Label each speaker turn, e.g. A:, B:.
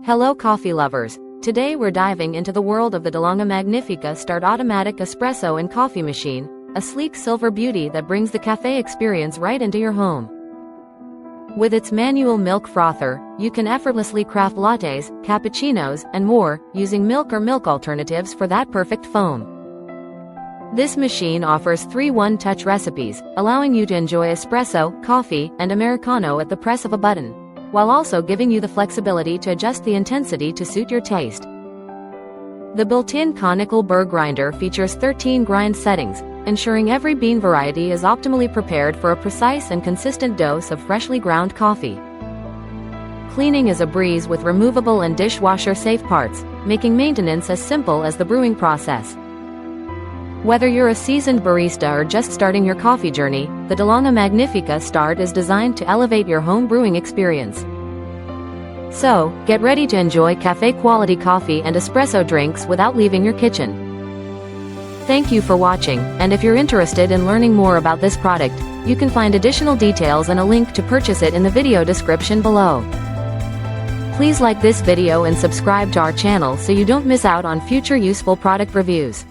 A: Hello coffee lovers, today we're diving into the world of the De'Longhi Magnifica Start automatic espresso and coffee machine, a sleek silver beauty that brings the cafe experience right into your home. With its manual milk frother, you can effortlessly craft lattes, cappuccinos, and more, using milk or milk alternatives for that perfect foam. This machine offers 3 one-touch recipes, allowing you to enjoy espresso, coffee, and Americano at the press of a button, while also giving you the flexibility to adjust the intensity to suit your taste. The built-in conical burr grinder features 13 grind settings, ensuring every bean variety is optimally prepared for a precise and consistent dose of freshly ground coffee. Cleaning is a breeze with removable and dishwasher-safe parts, making maintenance as simple as the brewing process. Whether you're a seasoned barista or just starting your coffee journey, the De'Longhi Magnifica Start is designed to elevate your home brewing experience. So, get ready to enjoy cafe-quality coffee and espresso drinks without leaving your kitchen. Thank you for watching, and if you're interested in learning more about this product, you can find additional details and a link to purchase it in the video description below. Please like this video and subscribe to our channel so you don't miss out on future useful product reviews.